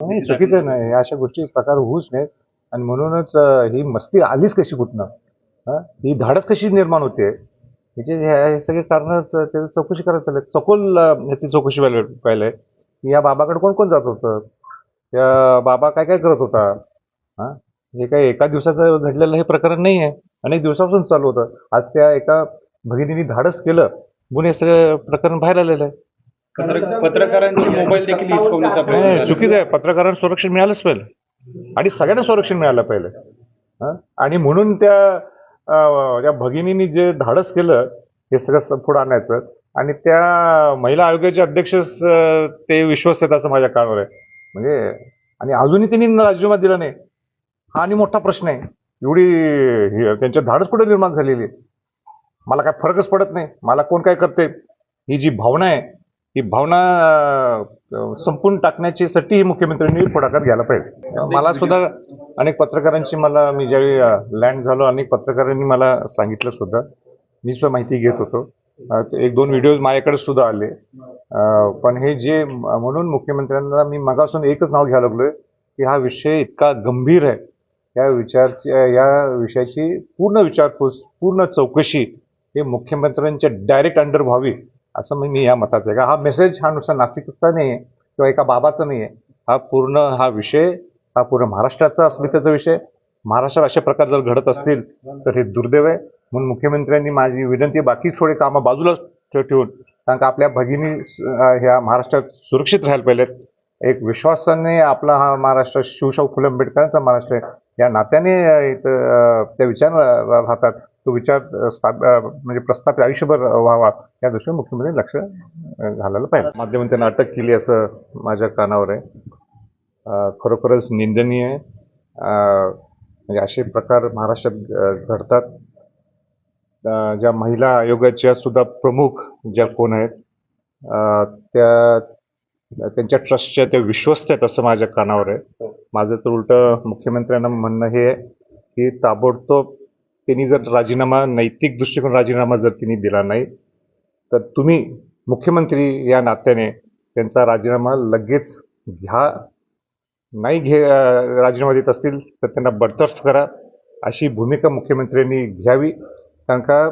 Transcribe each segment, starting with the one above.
नाही चुकीचं नाही, अशा गोष्टी प्रकार होऊच नयेत. आणि म्हणूनच ही मस्ती आलीच कशी कुठनं? ही धाडस कशी निर्माण होते? हे सगळे कारण चौकशी करायला चालले, सखोल ह्याची चौकशी व्हायला पाहिजे की या बाबाकडे कोण कोण जात होतं, त्या बाबा काय काय करत होता. हा, हे काही एका दिवसाचं घडलेलं हे प्रकरण नाही आहे, अनेक दिवसापासून चालू होतं. आज त्या एका भगिनीने धाडस केलं म्हणून हे सगळं प्रकरण बाहेर आलेलं आहे. पत्रकारांचे मोबाईल देखील हिसकवण्याचा प्रयत्न झाला. चुकीचं आहे. पत्रकारांना संरक्षण मिळालंच पाहिजे आणि सगळ्यांना संरक्षण मिळालं पाहिजे. आणि म्हणून त्या भगिनींनी जे धाडस केलं हे सगळं पुढे आणायचं, आणि त्या महिला आयोगाचे अध्यक्ष ते विश्वास आहेत असं माझ्या कानावर आहे. म्हणजे आणि अजूनही त्यांनी राजीनामा दिला नाही, हा आणि मोठा प्रश्न आहे. त्यांच्या धाडस कुठे निर्माण झालेली आहे? मला काय फरकच पडत नाही, मला कोण काय करते, ही जी भावना आहे ही भावना संपून टाकण्याची साठी ही मुख्यमंत्र्यांनी पुढाकार घ्यायला पाहिजे. मला सुद्धा अनेक पत्रकारांची मी ज्यावेळी लँड झालो अनेक पत्रकारांनी मला सांगितलं सुद्धा, मी सुद्धा माहिती घेत होतो. एक दोन व्हिडिओ माझ्याकडे सुद्धा आले. पण हे जे म्हणून मुख्यमंत्र्यांना मी मगापासून एकच नाव घ्यायला लागलोय की हा विषय इतका गंभीर आहे, या विषयाची पूर्ण विचारपूस, पूर्ण चौकशी हे मुख्यमंत्र्यांच्या डायरेक्ट अंडर व्हावी असं मी या मताचं आहे. का हा मेसेज हा नुसता नाशिकचा नाही आहे किंवा एका बाबाचा नाही आहे, हा विषय हा पूर्ण महाराष्ट्राचा अस्मितेचा विषय. महाराष्ट्रात अशा प्रकार जर घडत असतील तर हे दुर्दैव आहे. म्हणून मुख्यमंत्र्यांनी माझी विनंती, बाकी थोडे कामं बाजूला ठेवून, कारण का आपल्या भगिनी ह्या महाराष्ट्रात सुरक्षित राहायला पाहिजेत. एक विश्वासाने आपला हा महाराष्ट्र शिवशाहू फुले आंबेडकरांचा महाराष्ट्र आहे, या नात्याने त्या विचार राहतात, तो विचार म्हणजे प्रस्थापित आयुष्यभर व्हावा या दृष्टीने मुख्यमंत्र्यांनी लक्ष घालायला पाहिजे. माध्यमांनी त्यांना अटक केली असं माझ्या कानावर आहे. खरोखरच निंदनीय आहे. म्हणजे असे प्रकार महाराष्ट्रात घडतात. ज्या महिला आयोगाच्या सुद्धा प्रमुख ज्या कोण आहेत त्यांच्या ट्रस्टच्या त्या विश्वस्त आहेत असं माझ्या कानावर आहे. माझं तर उलट मुख्यमंत्र्यांना म्हणणं हे आहे की ताबडतोब त्यांनी जर नैतिक दृष्टिकोन राजीनामा जर त्यांनी दिला नाही तर तुम्ही मुख्यमंत्री या नात्याने त्यांचा राजीनामा लगेच घ्या. राजीनामा देत असतील तर त्यांना बडतर्फ करा अशी भूमिका मुख्यमंत्र्यांनी घ्यावी. कारण का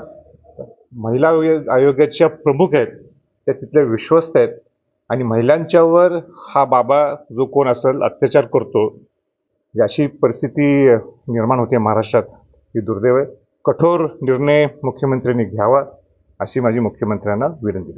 महिला आयोगाच्या प्रमुख आहेत त्या तिथले विश्वस्त आहेत, आणि महिलांच्यावर हा बाबा जो कोण असेल अत्याचार करतो, अशी परिस्थिती निर्माण होते महाराष्ट्रात, ही दुर्दैव आहे. कठोर निर्णय मुख्यमंत्र्यांनी घ्यावा अशी माझी मुख्यमंत्र्यांना विनंती आहे.